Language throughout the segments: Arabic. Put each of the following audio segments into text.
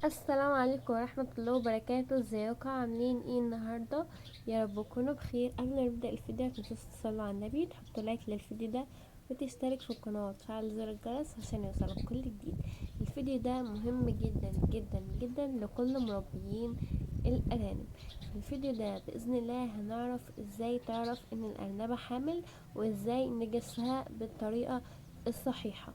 السلام عليكم ورحمة الله وبركاته. ازيكم عاملين ايه النهاردة؟ يا رب تكونوا بخير. قبل ما نبدأ الفيديو متنسوش تصلوا على النبي، تحطوا لايك للفيديو ده وتشترك في القناة وتفعل زر الجرس عشان يوصلك كل جديد. الفيديو ده مهم جدا جدا جدا لكل مربيين الأرانب. في الفيديو ده بإذن الله هنعرف ازاي تعرف ان الأرنبة حامل وازاي نجسها بالطريقة الصحيحة.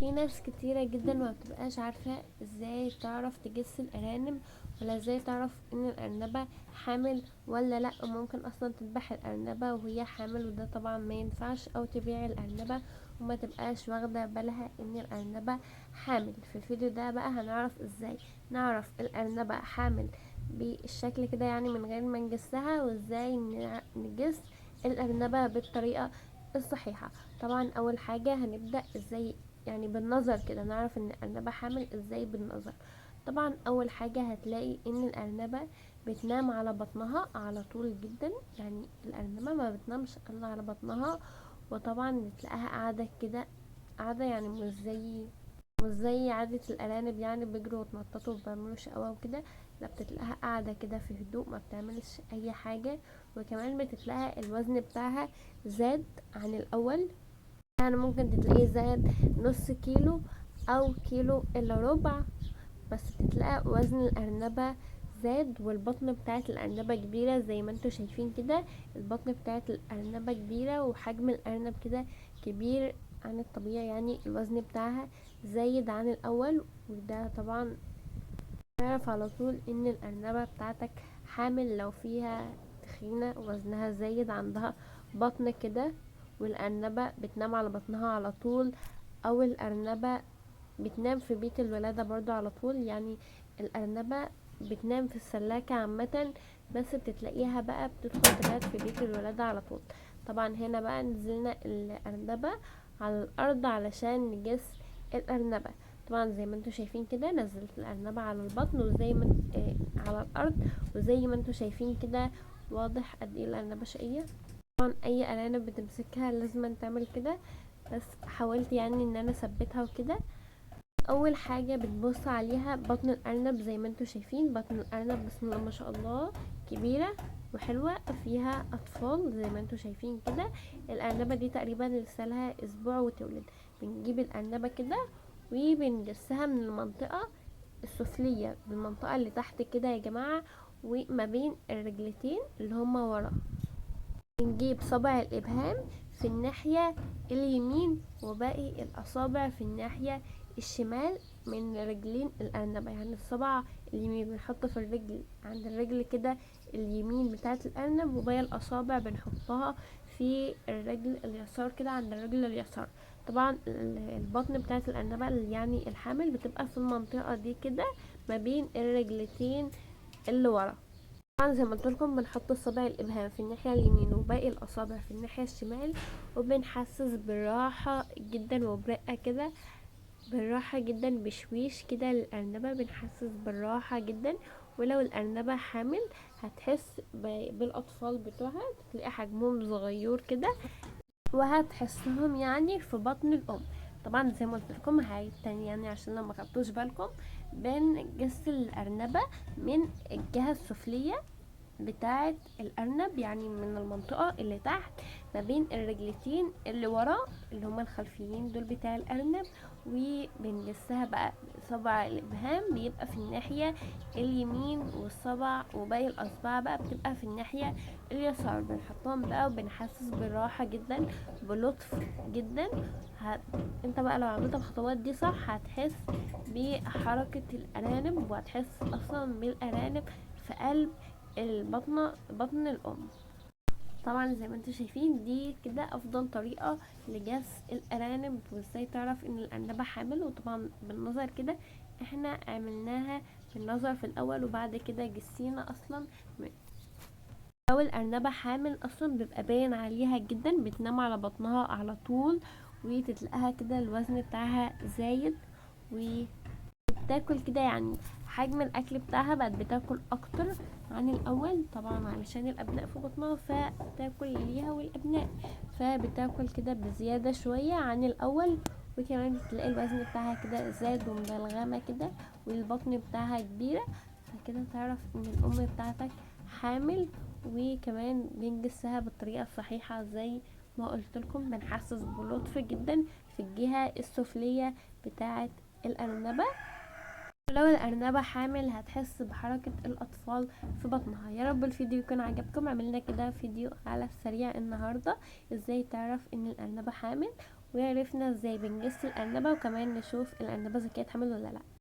في ناس كتيرة جدا ما بتبقاش عارفة ازاي تعرف تجس الارانب، ولا ازاي تعرف ان الارنبة حامل ولا لا. ممكن اصلا تذبح الارنبة وهي حامل، وده طبعا ما ينفعش، او تبيع الارنبة وما تبقاش واخدة بالها ان الارنبة حامل. في الفيديو ده بقى هنعرف ازاي نعرف الارنبة حامل بالشكل كده، يعني من غير ما نجسها، وازاي نجس الارنبة بالطريقة الصحيحة. طبعا اول حاجة هنبدأ ازاي، يعني بالنظر كده نعرف ان الارنبة حامل ازاي بالنظر. طبعا اول حاجة هتلاقي ان الارنبة بتنام على بطنها على طول جدا، يعني الارنبة ما بتنامش الا على بطنها. وطبعا بتلاقيها قاعدة كده، قاعدة يعني مش زي عادة الارانب، يعني بيجروا وتنططوا وبيعملوا شقاوة وكده. لا، بتلاقيها قاعدة كده في هدوء، ما بتعملش اي حاجة. وكمان بتلاقيها الوزن بتاعها زاد عن الاول، يعني ممكن تلاقيه زاد نص كيلو او كيلو الا ربع، بس بتلاقي وزن الارنبة زاد. والبطن بتاعت الارنبة كبيرة زي ما انتوا شايفين كده. البطن بتاعت الارنبة كبيرة وحجم الارنب كده كبير عن الطبيعي، يعني الوزن بتاعها زايد عن الاول. وده طبعا تعرف على طول ان الارنبة بتاعتك حامل لو فيها تخينة، وزنها زايد، عندها بطن كده، والارنبة بتنام على بطنها على طول، او الارنبة بتنام في بيت الولادة برضو على طول. يعني الارنبة بتنام في السلاكة عامة، بس بتتلاقيها بقى بتدخل تبات في بيت الولادة على طول. طبعا هنا بقى نزلنا الارنبة على الارض علشان نجس الارنبة. طبعا زي ما انتوا شايفين كده نزلت الارنبة على البطن، وزي ما على الارض، وزي ما انتوا شايفين كده واضح قد ايه الارنبة شقية. طبعا اي ارانب بتمسكها لازم تعمل كده، بس حاولت يعني ان انا اثبتها وكده. اول حاجة بتبص عليها بطن الارنب، زي ما انتوا شايفين بطن الارنب بسم الله ما شاء الله كبيرة وحلوة، فيها اطفال زي ما انتوا شايفين كده. الارنبة دي تقريبا لسه لها اسبوع وتولد. بنجيب الارنبة كده وبنجسها من المنطقة السفلية، بالمنطقة اللي تحت كده يا جماعة، وما بين الرجلتين اللي هما ورا. بنجيب صابع الابهام في الناحية اليمين، وباقي الاصابع في الناحية الشمال من رجلين الارنبة. يعني الصبع اليمين بنحطه في الرجل، عند الرجل كده اليمين بتاعة الارنب، وباقي الاصابع بنحطها في الرجل اليسار كده عند الرجل اليسار. طبعا البطن بتاعة الارنبة يعني الحامل بتبقى في المنطقة دي كده، ما بين الرجلتين اللي ورا. طبعا زي ما قلت لكم بنحط الصابع الابهام في الناحيه اليمين وباقي الاصابع في الناحيه الشمال، وبنحسس بالراحه جدا وبرقه كده، بالراحه جدا بشويش كده للارنبه. بنحسس بالراحه جدا. ولو الارنبه حامل هتحس بالاطفال بتوعها، تلاقي حجمهم صغير كده، وهتحسهم يعني في بطن الام. طبعا زي ما قلت لكم هاي تاني، يعني عشان لو ما خدتوش بالكم، بنجس الارنبه من الجهه السفليه بتاعة الأرنب، يعني من المنطقة اللي تحت ما بين الرجلتين اللي ورا اللي هما الخلفيين دول بتاع الأرنب. وبنجسها بقى صبع الإبهام بيبقى في الناحية اليمين، والصبع وباقي الأصبع بقى بتبقى في الناحية اليسار. بنحطهم بقى وبنحسس بالراحة جدا، بلطف جدا. انت بقى لو عملت الخطوات دي صح هتحس بحركة الأرانب، وهتحس أصلا بالأرانب في قلب بطن الام. طبعا زي ما انتم شايفين دي كده افضل طريقة لجس الارانب، وازاي تعرف ان الارنبة حامل. وطبعا بالنظر كده احنا عملناها بالنظر في الاول، وبعد كده جسينا اصلا. لو الارنبة حامل اصلا بيبقى باين عليها جدا، بتنام على بطنها على طول، وتتلاقيها كده الوزن بتاعها زايد، وبتاكل كده، يعني حجم الاكل بتاعها بقت بتاكل اكتر عن الاول، طبعا علشان الابناء في بطنها فبتاكل ليها والابناء، فبتاكل كده بزيادة شوية عن الاول. وكمان بتلاقي الوزن بتاعها كده زاد ومبلغمة كده، والبطن بتاعها كبيرة، فكده تعرف ان الام بتاعتك حامل. وكمان بنجسها بالطريقة الصحيحة زي ما قلت لكم، بنحسس بلطف جدا في الجهة السفلية بتاعة الأرنبة. لو الأرنبة حامل هتحس بحركة الأطفال في بطنها. يا رب الفيديو يكون عجبكم. عملنا كده فيديو على السريع النهاردة ازاي تعرف ان الأرنبة حامل، وعرفنا ازاي بنجس الأرنبة، وكمان نشوف الأرنبة اذا كانت حامل ولا لا.